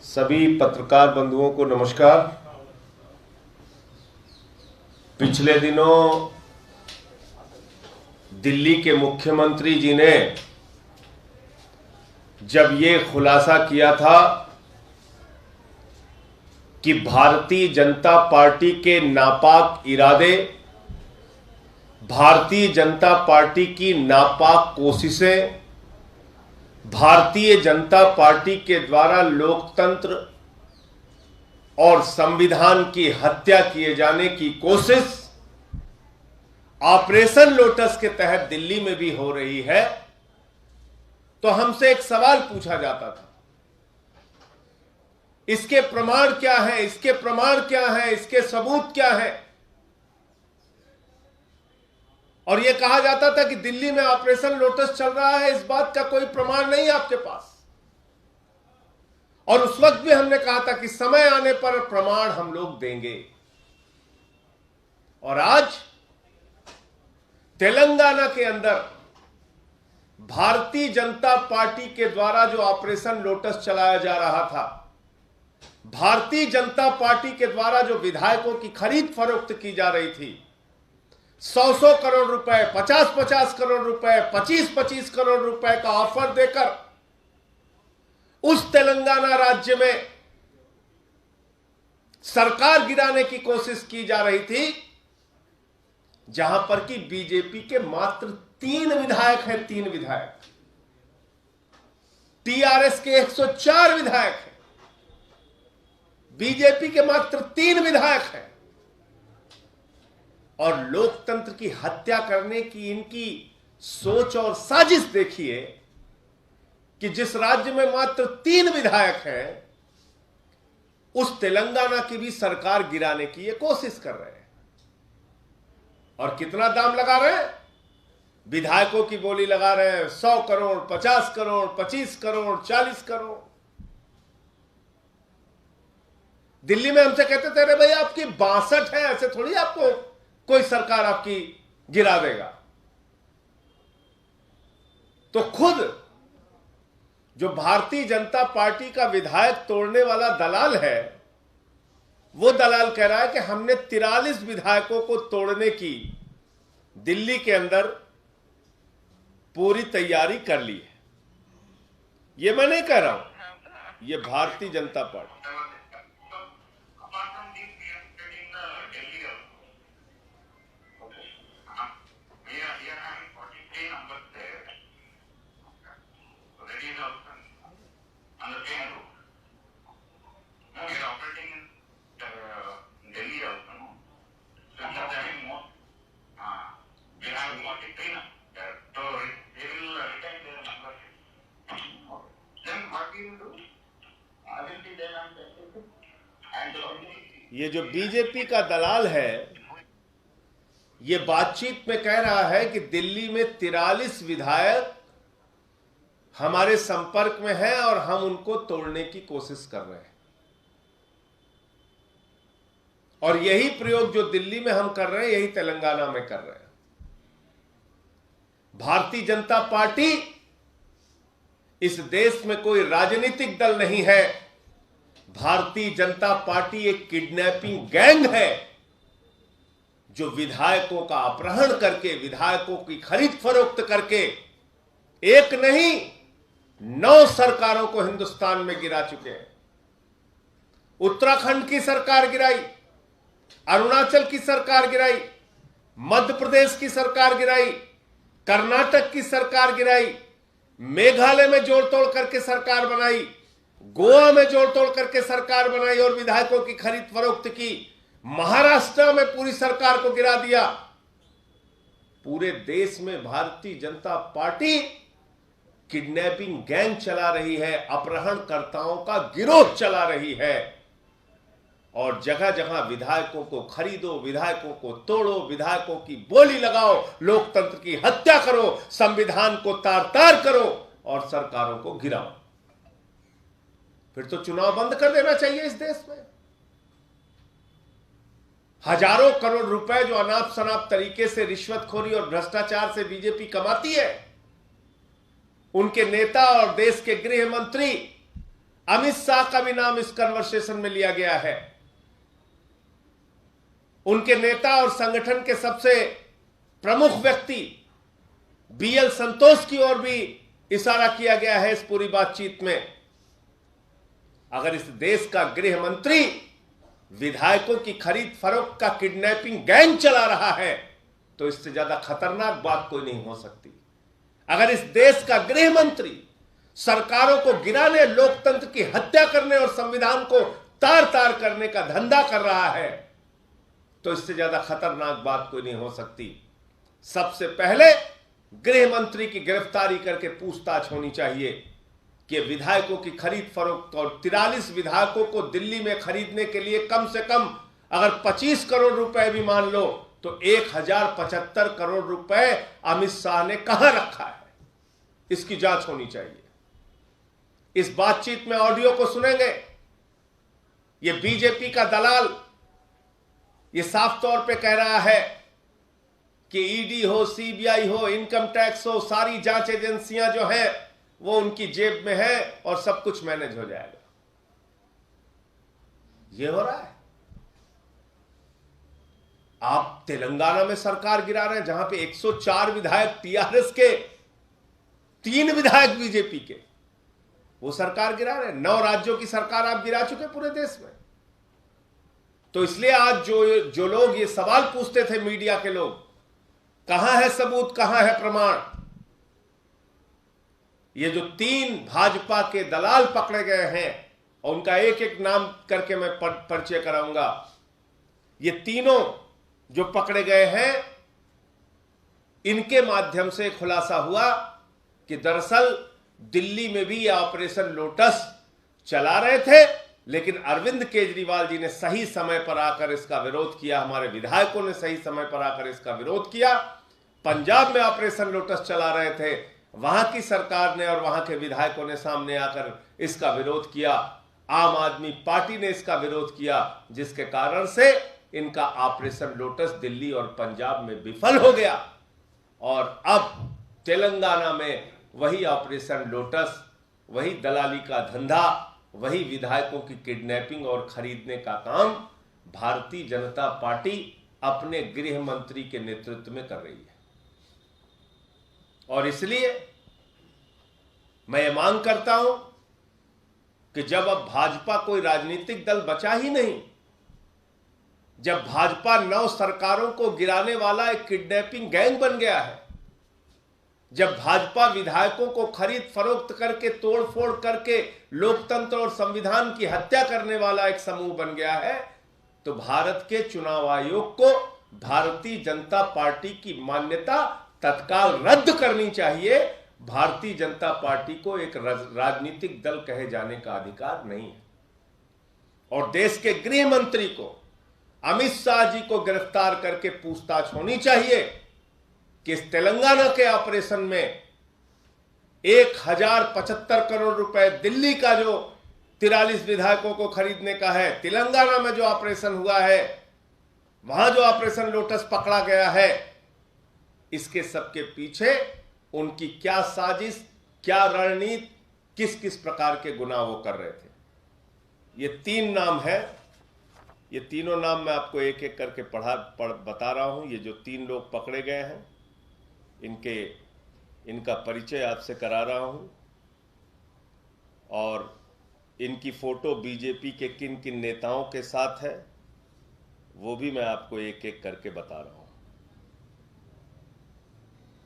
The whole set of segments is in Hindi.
सभी पत्रकार बंधुओं को नमस्कार। पिछले दिनों दिल्ली के मुख्यमंत्री जी ने जब ये खुलासा किया था कि भारतीय जनता पार्टी के नापाक इरादे, भारतीय जनता पार्टी की नापाक कोशिशें, भारतीय जनता पार्टी के द्वारा लोकतंत्र और संविधान की हत्या किए जाने की कोशिश ऑपरेशन लोटस के तहत दिल्ली में भी हो रही है, तो हमसे एक सवाल पूछा जाता था, इसके प्रमाण क्या है, इसके प्रमाण क्या है, इसके सबूत क्या है। और यह कहा जाता था कि दिल्ली में ऑपरेशन लोटस चल रहा है, इस बात का कोई प्रमाण नहीं है आपके पास। और उस वक्त भी हमने कहा था कि समय आने पर प्रमाण हम लोग देंगे। और आज तेलंगाना के अंदर भारतीय जनता पार्टी के द्वारा जो ऑपरेशन लोटस चलाया जा रहा था, भारतीय जनता पार्टी के द्वारा जो विधायकों की खरीद फरोख्त की जा रही थी, 100 करोड़ रुपए, 50 करोड़ रुपए, 25 करोड़ रुपए का ऑफर देकर उस तेलंगाना राज्य में सरकार गिराने की कोशिश की जा रही थी, जहां पर कि बीजेपी के मात्र 3 विधायक हैं, 3 विधायक, टीआरएस के 104 विधायक हैं, बीजेपी के मात्र 3 विधायक हैं। और लोकतंत्र की हत्या करने की इनकी सोच और साजिश देखिए कि जिस राज्य में मात्र 3 विधायक हैं, उस तेलंगाना की भी सरकार गिराने की ये कोशिश कर रहे हैं। और कितना दाम लगा रहे हैं? विधायकों की बोली लगा रहे हैं 100 करोड़, 50 करोड़, 25 करोड़, 40 करोड़। दिल्ली में हमसे कहते थे, अरे भाई आपकी 62 है, ऐसे थोड़ी आपको कोई सरकार आपकी गिरा देगा। तो खुद जो भारतीय जनता पार्टी का विधायक तोड़ने वाला दलाल है, वो दलाल कह रहा है कि हमने 43 विधायकों को तोड़ने की दिल्ली के अंदर पूरी तैयारी कर ली है। ये मैं नहीं कह रहा हूं, ये भारतीय जनता पार्टी। ये जो बीजेपी का दलाल है, ये बातचीत में कह रहा है कि दिल्ली में 43 विधायक हमारे संपर्क में हैं और हम उनको तोड़ने की कोशिश कर रहे हैं। और यही प्रयोग जो दिल्ली में हम कर रहे हैं, यही तेलंगाना में कर रहे हैं। भारतीय जनता पार्टी इस देश में कोई राजनीतिक दल नहीं है। भारतीय जनता पार्टी एक किडनैपिंग गैंग है, जो विधायकों का अपहरण करके, विधायकों की खरीद फरोख्त करके एक नहीं 9 सरकारों को हिंदुस्तान में गिरा चुके हैं। उत्तराखंड की सरकार गिराई, अरुणाचल की सरकार गिराई, मध्य प्रदेश की सरकार गिराई, कर्नाटक की सरकार गिराई, मेघालय में जोड़ तोड़ करके सरकार बनाई, गोवा में जोड़ तोड़ करके सरकार बनाई और विधायकों की खरीद फरोख्त की, महाराष्ट्र में पूरी सरकार को गिरा दिया। पूरे देश में Bharatiya Janata party kidnapping gang चला रही है, अपहरणकर्ताओं का गिरोह चला रही है। और जगह जगह विधायकों को खरीदो, विधायकों को तोड़ो, विधायकों की बोली लगाओ, लोकतंत्र की हत्या करो, संविधान को तार तार करो और सरकारों को गिराओ। फिर तो चुनाव बंद कर देना चाहिए इस देश में। हजारों करोड़ रुपए जो अनाप शनाप तरीके से रिश्वतखोरी और भ्रष्टाचार से बीजेपी कमाती है, उनके नेता और देश के गृह मंत्री अमित शाह का भी नाम इस कन्वर्सेशन में लिया गया है। उनके नेता और संगठन के सबसे प्रमुख व्यक्ति बीएल संतोष की ओर भी इशारा किया गया है इस पूरी बातचीत में। अगर इस देश का गृह मंत्री विधायकों की खरीद फरोख्त का किडनैपिंग गैंग चला रहा है तो इससे ज्यादा खतरनाक बात कोई नहीं हो सकती। अगर इस देश का गृह मंत्री सरकारों को गिराने, लोकतंत्र की हत्या करने और संविधान को तार तार करने का धंधा कर रहा है तो इससे ज्यादा खतरनाक बात कोई नहीं हो सकती। सबसे पहले गृह मंत्री की गिरफ्तारी करके पूछताछ होनी चाहिए कि विधायकों की खरीद फरोख्त और 43 विधायकों को दिल्ली में खरीदने के लिए कम से कम अगर 25 करोड़ रुपए भी मान लो तो 1075 करोड़ रुपए अमित शाह ने कहां रखा है, इसकी जांच होनी चाहिए। इस बातचीत में ऑडियो को सुनेंगे, ये बीजेपी का दलाल ये साफ तौर पे कह रहा है कि ईडी हो, सीबीआई हो, इनकम टैक्स हो, सारी जांच एजेंसियां जो हैं वो उनकी जेब में है और सब कुछ मैनेज हो जाएगा। ये हो रहा है। आप तेलंगाना में सरकार गिरा रहे हैं जहां पे 104 विधायक टीआरएस के, 3 विधायक बीजेपी के, वो सरकार गिरा रहे हैं। 9 राज्यों की सरकार आप गिरा चुके पूरे देश में। तो इसलिए आज जो लोग ये सवाल पूछते थे, मीडिया के लोग, कहां है सबूत, कहां है प्रमाण, ये जो 3 भाजपा के दलाल पकड़े गए हैं और उनका एक एक नाम करके मैं परिचय कराऊंगा। ये तीनों जो पकड़े गए हैं इनके माध्यम से खुलासा हुआ कि दरअसल दिल्ली में भी ये ऑपरेशन लोटस चला रहे थे, लेकिन अरविंद केजरीवाल जी ने सही समय पर आकर इसका विरोध किया, हमारे विधायकों ने सही समय पर आकर इसका विरोध किया। पंजाब में ऑपरेशन लोटस चला रहे थे, वहां की सरकार ने और वहां के विधायकों ने सामने आकर इसका विरोध किया। आम आदमी पार्टी ने इसका विरोध किया, जिसके कारण से इनका ऑपरेशन लोटस दिल्ली और पंजाब में विफल हो गया और अब तेलंगाना में वही ऑपरेशन लोटस, वही दलाली का धंधा, वही विधायकों की किडनैपिंग और खरीदने का काम भारतीय जनता पार्टी अपने गृह मंत्री के नेतृत्व में कर रही है। और इसलिए मैं ये मांग करता हूं कि जब अब भाजपा कोई राजनीतिक दल बचा ही नहीं, जब भाजपा 9 सरकारों को गिराने वाला एक किडनैपिंग गैंग बन गया है, जब भाजपा विधायकों को खरीद फरोख्त करके, तोड़फोड़ करके लोकतंत्र और संविधान की हत्या करने वाला एक समूह बन गया है, तो भारत के चुनाव आयोग को भारतीय जनता पार्टी की मान्यता तत्काल रद्द करनी चाहिए। भारतीय जनता पार्टी को एक राजनीतिक दल कहे जाने का अधिकार नहीं है और देश के गृह मंत्री को, अमित शाह जी को गिरफ्तार करके पूछताछ होनी चाहिए कि इस तेलंगाना के ऑपरेशन में 1075 करोड़ रुपए दिल्ली का जो 43 विधायकों को खरीदने का है, तेलंगाना में जो ऑपरेशन हुआ है, वहां जो ऑपरेशन लोटस पकड़ा गया है, इसके सबके पीछे उनकी क्या साजिश, क्या रणनीति, किस किस प्रकार के गुनाह वो कर रहे थे। ये 3 नाम है, ये तीनों नाम मैं आपको एक एक करके बता रहा हूं। ये जो 3 लोग पकड़े गए हैं इनका परिचय आपसे करा रहा हूं और इनकी फोटो बीजेपी के किन किन नेताओं के साथ है वो भी मैं आपको एक एक करके बता रहा हूं।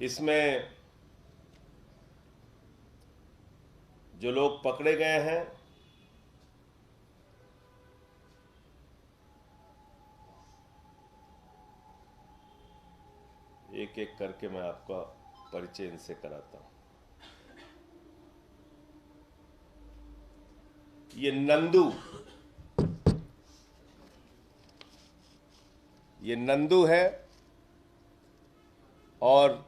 इसमें जो लोग पकड़े गए हैं एक एक करके मैं आपका परिचय इनसे कराता हूं। ये नंदू है और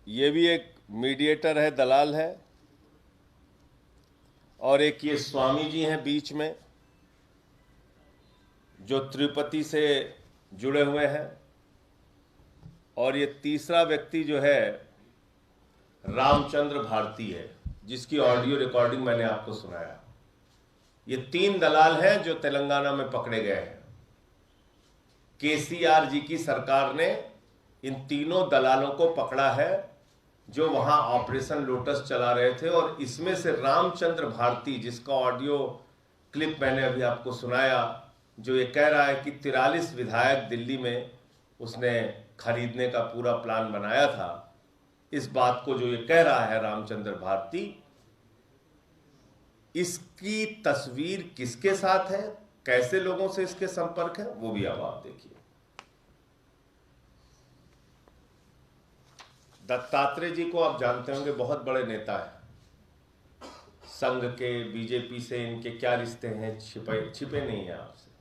ये भी एक मीडिएटर है, दलाल है। और एक ये स्वामी जी हैं बीच में जो तिरुपति से जुड़े हुए हैं। और ये तीसरा व्यक्ति जो है रामचंद्र भारती है, जिसकी ऑडियो रिकॉर्डिंग मैंने आपको सुनाया। ये 3 दलाल हैं जो तेलंगाना में पकड़े गए हैं। केसीआर जी की सरकार ने इन तीनों दलालों को पकड़ा है जो वहां ऑपरेशन लोटस चला रहे थे। और इसमें से रामचंद्र भारती, जिसका ऑडियो क्लिप मैंने अभी आपको सुनाया, जो ये कह रहा है कि 43 विधायक दिल्ली में उसने खरीदने का पूरा प्लान बनाया था, इस बात को जो ये कह रहा है रामचंद्र भारती, इसकी तस्वीर किसके साथ है, कैसे लोगों से इसके संपर्क है, वो भी अब आप देखिए। दत्तात्रेय जी को आप जानते होंगे, बहुत बड़े नेता हैं संघ के, बीजेपी से इनके क्या रिश्ते हैं, छिपे नहीं है आपसे।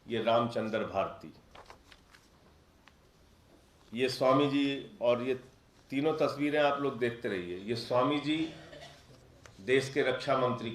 ये रामचंद्र भारती, ये स्वामी जी, और ये तीनों तस्वीरें आप लोग देखते रहिए। ये स्वामी जी देश के रक्षा मंत्री